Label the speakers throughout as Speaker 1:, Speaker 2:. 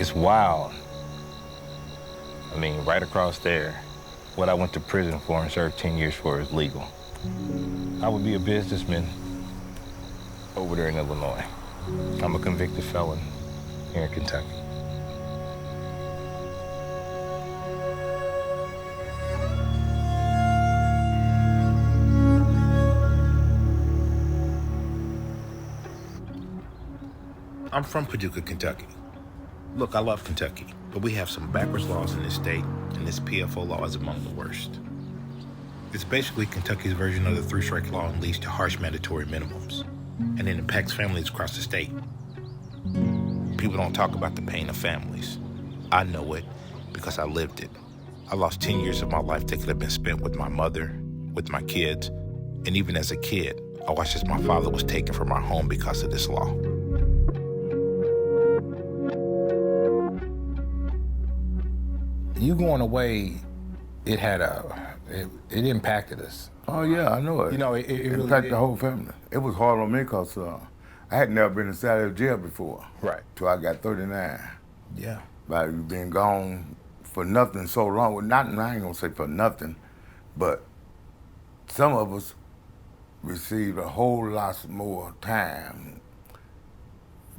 Speaker 1: It's wild. I mean, right across there, what I went to prison for and served 10 years for is legal. I would be a businessman over there in Illinois. I'm a convicted felon here in Kentucky.
Speaker 2: I'm from Paducah, Kentucky. Look, I love Kentucky, but we have some backwards laws in this state, and this PFO law is among the worst. It's basically Kentucky's version of the three-strike law and leads to harsh mandatory minimums, and it impacts families across the state. People don't talk about the pain of families. I know it because I lived it. I lost 10 years of my life that could have been spent with my mother, with my kids, and even as a kid, I watched as my father was taken from our home because of this law.
Speaker 3: You going away, it impacted us.
Speaker 4: Oh yeah, I know it.
Speaker 3: You know, it really
Speaker 4: impacted
Speaker 3: did.
Speaker 4: the whole family. It was hard on me because I had never been inside of jail before.
Speaker 3: Right.
Speaker 4: Till I got 39.
Speaker 3: Yeah.
Speaker 4: But you've been gone for nothing so long. Well, I ain't gonna say for nothing, but some of us received a whole lot more time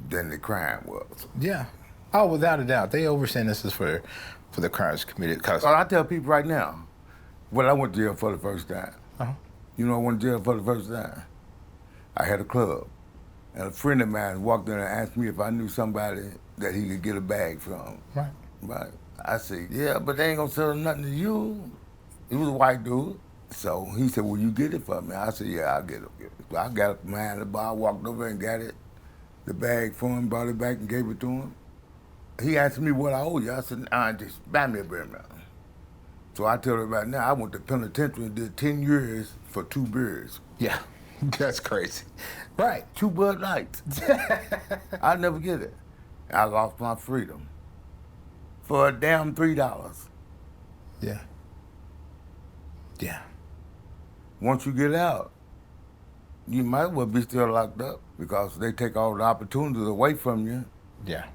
Speaker 4: than the crime was.
Speaker 3: Yeah. Oh, without a doubt. They over-sentenced us for the crimes committed. Cause
Speaker 4: I tell people right now, when I went to jail for the first time, you know I went to jail for the first time? I had a club, and a friend of mine walked in and asked me if I knew somebody that he could get a bag from.
Speaker 3: Right.
Speaker 4: Right. I said, yeah, but they ain't gonna sell nothing to you. He was a white dude. So he said, will you get it for me? I said, yeah, I'll get it. So I got up behind the bar, walked over and got it, the bag for him, brought it back and gave it to him. He asked me what I owe you. I said, nah, just buy me a beer now. So I tell everybody now, I went to penitentiary and did 10 years for 2 beers.
Speaker 3: Yeah, that's crazy. Right.
Speaker 4: 2 Bud Lights. I'll never get it. I lost my freedom for a damn $3.
Speaker 3: Yeah. Yeah.
Speaker 4: Once you get out, you might well be still locked up because they take all the opportunities away from you.
Speaker 3: Yeah.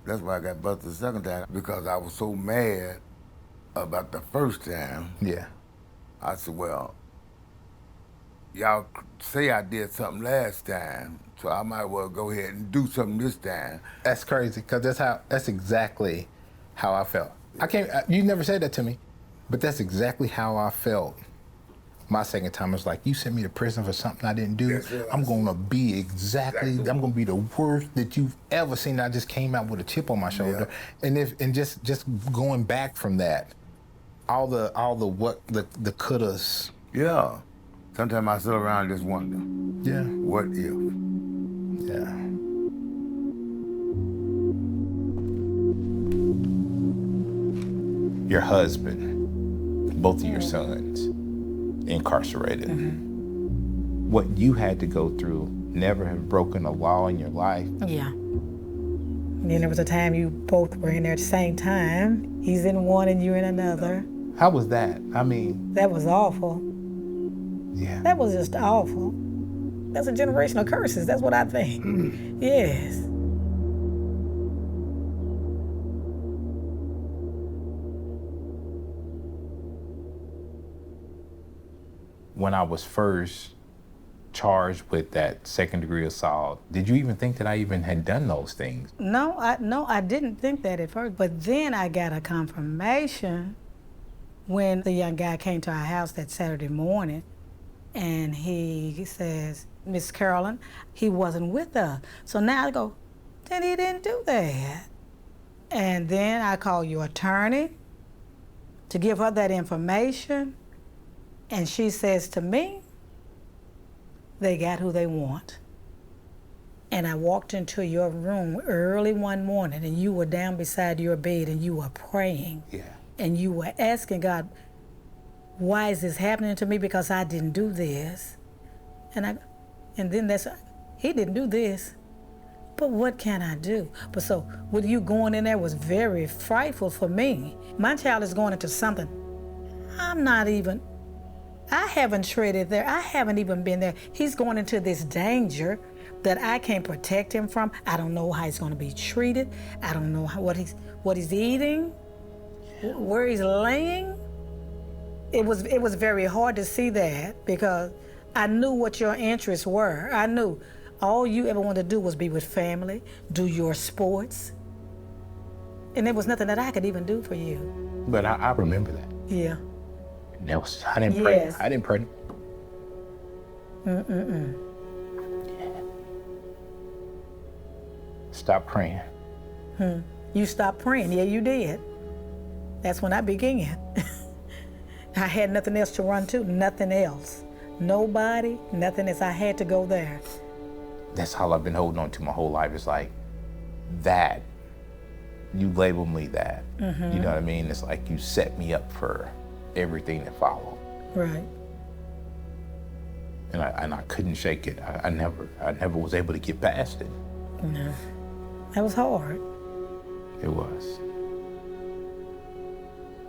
Speaker 4: That's why I got busted the second time, because I was so mad about the first time.
Speaker 3: Yeah.
Speaker 4: I said, well, y'all say I did something last time, so I might well go ahead and do something this time.
Speaker 3: That's crazy, because that's exactly how I felt. You never said that to me, but that's exactly how I felt. My second time was like, you sent me to prison for something I didn't do. I'm gonna be I'm gonna be the worst that you've ever seen. I just came out with a chip on my shoulder. Yeah. And just going back from that, all the couldas.
Speaker 4: Yeah. Sometimes I sit around and just wonder.
Speaker 3: Yeah.
Speaker 4: What if?
Speaker 3: Yeah.
Speaker 1: Your husband, both of your sons, incarcerated. Mm-hmm. What you had to go through, never have broken a law in your life.
Speaker 5: Yeah. And then there was a time you both were in there at the same time. He's in one and you're in another.
Speaker 1: How was that? I mean...
Speaker 5: That was awful.
Speaker 1: Yeah.
Speaker 5: That was just awful. That's a generation of curses. That's what I think. Yes.
Speaker 1: When I was first charged with that second-degree assault, did you even think that I even had done those things?
Speaker 5: No, I didn't think that at first. But then I got a confirmation when the young guy came to our house that Saturday morning, and he says, Miss Carolyn, he wasn't with us. So now I go, then he didn't do that. And then I call your attorney to give her that information. And she says to me, they got who they want. And I walked into your room early one morning and you were down beside your bed and you were praying.
Speaker 3: Yeah.
Speaker 5: And you were asking God, why is this happening to me? Because I didn't do this. And then he didn't do this. But what can I do? But so with you going in there was very frightful for me. My child is going into something I haven't treaded there. I haven't even been there. He's going into this danger, that I can't protect him from. I don't know how he's going to be treated. I don't know what he's eating, where he's laying. It was very hard to see that because I knew what your interests were. I knew all you ever wanted to do was be with family, do your sports, and there was nothing that I could even do for you.
Speaker 3: But I remember that.
Speaker 5: Yeah.
Speaker 3: And that was, I didn't pray.
Speaker 5: Yes.
Speaker 3: I didn't pray. Stop praying.
Speaker 5: You stopped praying. Yeah, you did. That's when I began. I had nothing else to run to, nothing else. Nobody, nothing else. I had to go there.
Speaker 3: That's all I've been holding on to my whole life. It's like that. You label me that. You know what I mean? It's like you set me up for everything that followed.
Speaker 5: Right.
Speaker 3: And I couldn't shake it. I never was able to get past it.
Speaker 5: No. That was hard.
Speaker 3: It was.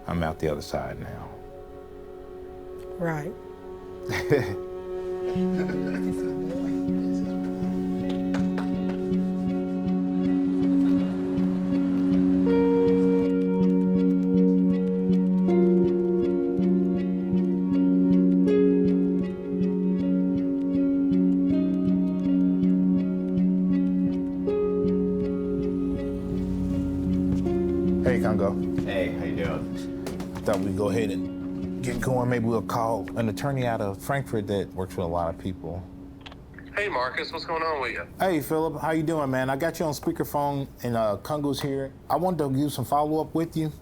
Speaker 3: I'm out the other side now.
Speaker 5: Right.
Speaker 3: Hey, Congo.
Speaker 6: Hey, how you doing?
Speaker 3: I thought we'd go ahead and get going. Maybe we'll call an attorney out of Frankfurt that works with a lot of people.
Speaker 6: Hey, Marcus, what's going on with you?
Speaker 3: Hey, Philip, how you doing, man? I got you on speakerphone, and Congo's here. I wanted to do some follow-up with you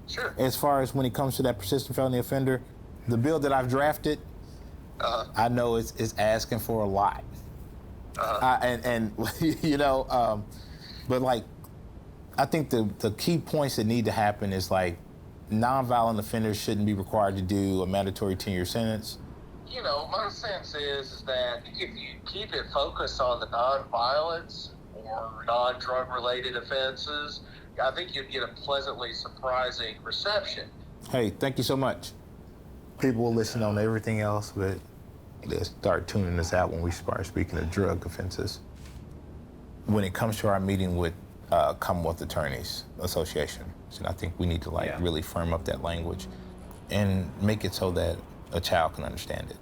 Speaker 6: Sure.
Speaker 3: as far as when it comes to that persistent felony offender. The bill that I've drafted, I know it's asking for a lot. And you know, but like, I think the key points that need to happen is like, nonviolent offenders shouldn't be required to do a mandatory 10-year sentence.
Speaker 6: You know, my sense is that if you keep it focused on the non-violence or non-drug related offenses, I think you'd get a pleasantly surprising reception.
Speaker 3: Hey, thank you so much. People will listen on everything else, but they'll start tuning us out when we start speaking of drug offenses. When it comes to our meeting with Commonwealth Attorneys Association, and I think we need to really firm up that language and make it so that a child can understand it.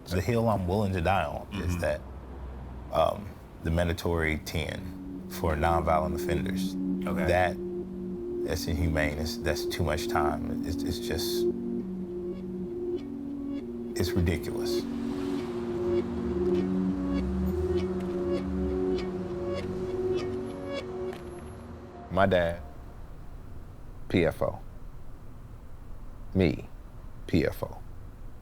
Speaker 3: The hill I'm willing to die on is that the mandatory 10 for nonviolent offenders.
Speaker 6: Okay.
Speaker 3: That's inhumane. That's too much time. It's just, it's ridiculous. My dad, PFO. Me, PFO.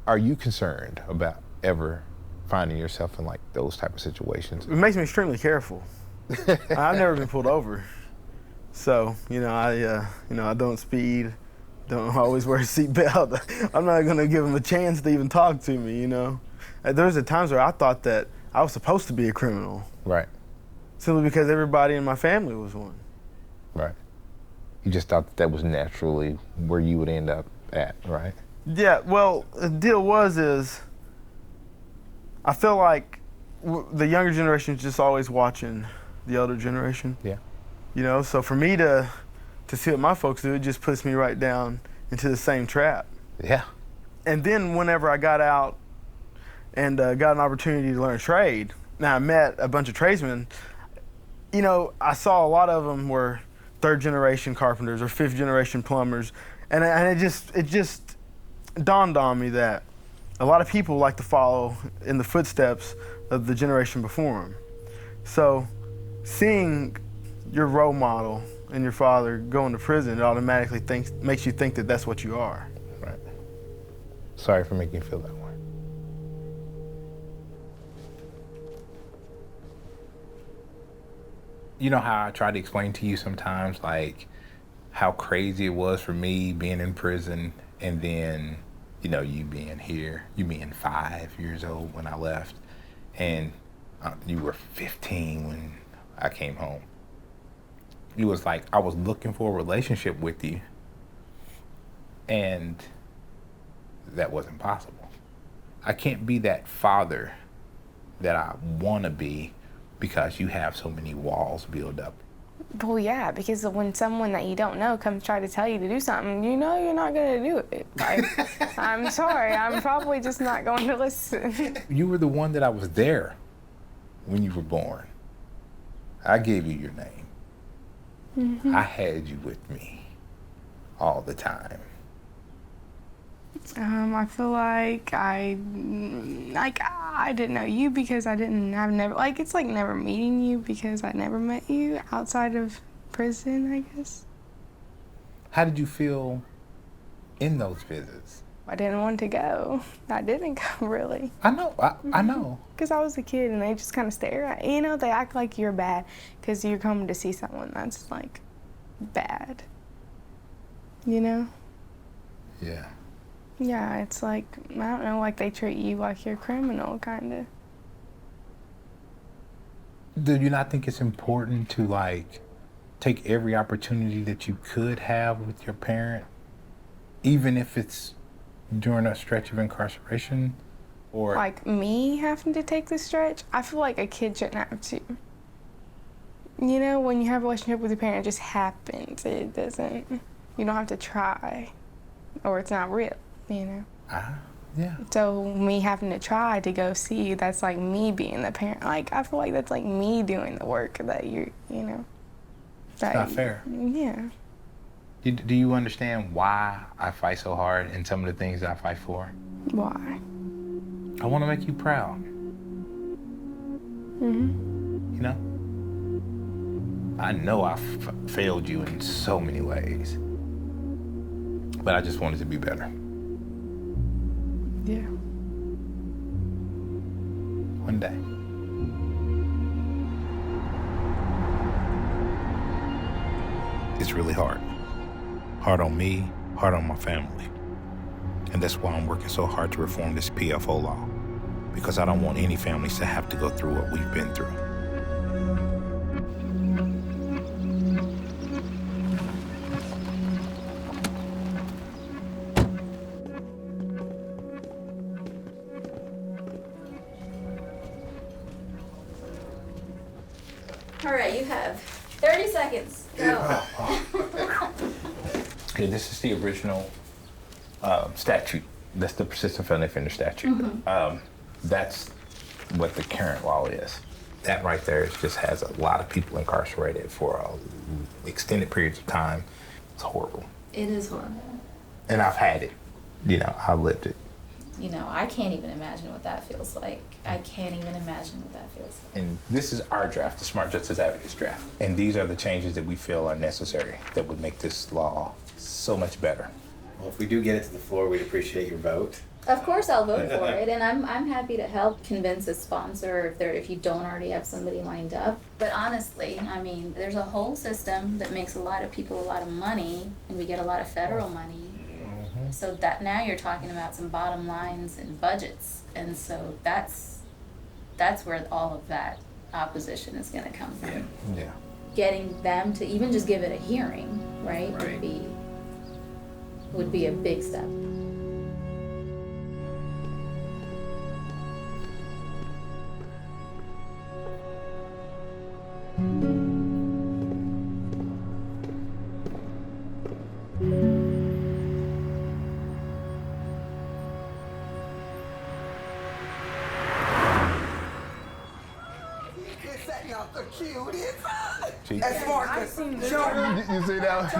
Speaker 3: Are you concerned about ever finding yourself in like those type of situations?
Speaker 7: It makes me extremely careful. I've never been pulled over, so I don't speed, don't always wear a seatbelt. I'm not gonna give them a chance to even talk to me. You know, there's a times where I thought that I was supposed to be a criminal,
Speaker 3: Right,
Speaker 7: simply because everybody in my family was one.
Speaker 3: right. You just thought that was naturally where you would end up at, right?
Speaker 7: Yeah, well, the deal is I feel like the younger generation is just always watching the older generation.
Speaker 3: Yeah.
Speaker 7: You know, so for me to see what my folks do, it just puts me right down into the same trap.
Speaker 3: Yeah.
Speaker 7: And then whenever I got out and got an opportunity to learn a trade, now I met a bunch of tradesmen, you know, I saw a lot of them were third-generation carpenters or fifth-generation plumbers, and it just dawned on me that a lot of people like to follow in the footsteps of the generation before them. So seeing your role model and your father going to prison, it automatically makes you think that that's what you are.
Speaker 3: Right. Sorry for making you feel that way. You know how I try to explain to you sometimes, like, how crazy it was for me being in prison and then, you know, you being here, you being 5 years old when I left, and you were 15 when I came home. It was like I was looking for a relationship with you, and that wasn't possible. I can't be that father that I want to be because you have so many walls built up.
Speaker 8: Well, yeah, because when someone that you don't know comes try to tell you to do something, you know you're not going to do it. Like, I'm sorry, I'm probably just not going to listen.
Speaker 3: You were the one that I was there when you were born. I gave you your name.
Speaker 8: Mm-hmm.
Speaker 3: I had you with me all the time.
Speaker 8: I feel like I didn't know you because I've never, like, it's like never meeting you because I never met you outside of prison, I guess.
Speaker 3: How did you feel in those visits?
Speaker 8: I didn't want to go. I didn't go, really.
Speaker 3: I know, I know.
Speaker 8: Because I was a kid and they just kind of stare at you. You know, they act like you're bad because you're coming to see someone that's, like, bad. You know?
Speaker 3: Yeah.
Speaker 8: Yeah, it's like, I don't know, like they treat you like you're a criminal, kind of.
Speaker 3: Do you not think it's important to, like, take every opportunity that you could have with your parent, even if it's during a stretch of incarceration? Or
Speaker 8: Like me having to take this stretch, I feel like a kid shouldn't have to. You know, when you have a relationship with your parent, it just happens. It doesn't, you don't have to try, or it's not real, you know?
Speaker 3: yeah.
Speaker 8: So me having to try to go see you, that's like me being the parent. Like, I feel like that's like me doing the work that you know.
Speaker 3: It's not fair.
Speaker 8: Yeah.
Speaker 3: Do you understand why I fight so hard and some of the things I fight for?
Speaker 8: Why?
Speaker 3: I want to make you proud.
Speaker 8: Mm-hmm.
Speaker 3: You know? I know I failed you in so many ways, but I just wanted to be better.
Speaker 8: Yeah.
Speaker 3: One day.
Speaker 2: It's really hard. Hard on me, hard on my family. And that's why I'm working so hard to reform this PFO law, because I don't want any families to have to go through what we've been through.
Speaker 9: All right, you have 30 seconds. Go.
Speaker 3: Okay, this is the original statute. That's the persistent felony offender statute. That's what the current law is. That right there just has a lot of people incarcerated for extended periods of time. It's horrible.
Speaker 9: It is horrible.
Speaker 3: And I've had it. You know, I've lived it.
Speaker 9: You know, I can't even imagine what that feels like. I can't even imagine what that feels like.
Speaker 3: And this is our draft, the Smart Justice Advocates draft. And these are the changes that we feel are necessary that would make this law so much better.
Speaker 10: Well, if we do get it to the floor, we'd appreciate your vote.
Speaker 9: Of course I'll vote for it, and I'm happy to help convince a sponsor if you don't already have somebody lined up. But honestly, I mean, there's a whole system that makes a lot of people a lot of money, and we get a lot of federal money. So that now you're talking about some bottom lines and budgets, and so that's where all of that opposition is going to come from.
Speaker 3: Yeah.
Speaker 9: Getting them to even just give it a hearing, right. would be a big step.
Speaker 11: That's Marcus.
Speaker 3: You see that?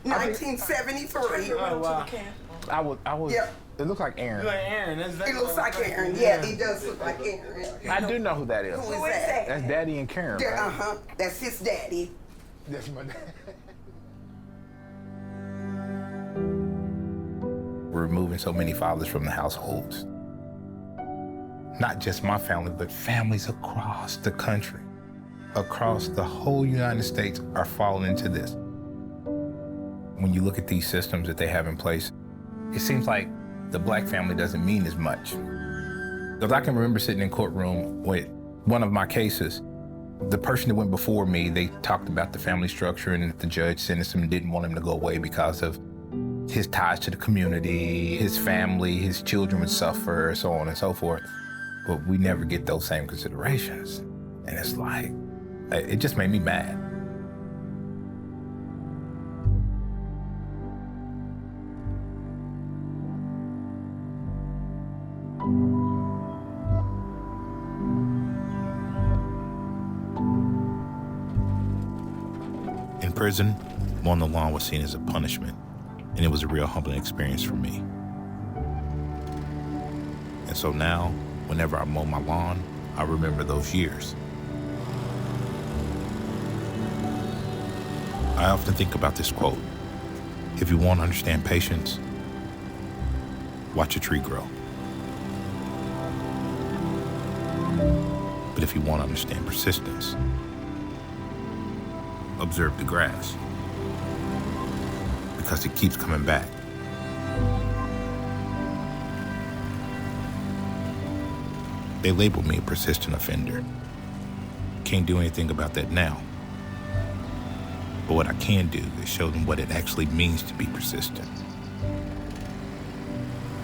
Speaker 11: 1973.
Speaker 3: Oh, wow. I was.
Speaker 11: Yep.
Speaker 3: It looks like Aaron.
Speaker 11: He looks like Aaron. Yeah, he does look like Aaron.
Speaker 3: I do know who that is.
Speaker 11: Who is that?
Speaker 3: That's Daddy and Karen, right?
Speaker 11: Uh-huh. That's his daddy.
Speaker 3: That's my dad. We're removing so many fathers from the households. Not just my family, but families across the country, across the whole United States are falling into this. When you look at these systems that they have in place, it seems like the black family doesn't mean as much. Because I can remember sitting in courtroom with one of my cases, the person that went before me, they talked about the family structure and that the judge sentenced him and didn't want him to go away because of his ties to the community, his family, his children would suffer, so on and so forth. But we never get those same considerations. And it's like, it just made me mad.
Speaker 2: In prison, mowing the lawn was seen as a punishment, and it was a real humbling experience for me. And so now, whenever I mow my lawn, I remember those years. I often think about this quote: if you want to understand patience, watch a tree grow. But if you want to understand persistence, observe the grass, because it keeps coming back. They labeled me a persistent offender. Can't do anything about that now. But what I can do is show them what it actually means to be persistent.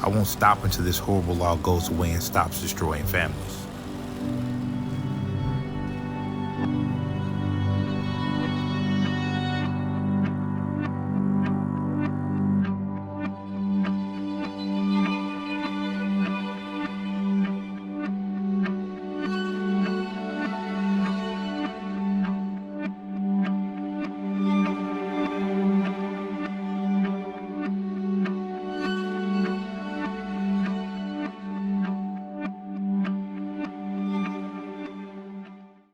Speaker 2: I won't stop until this horrible law goes away and stops destroying families.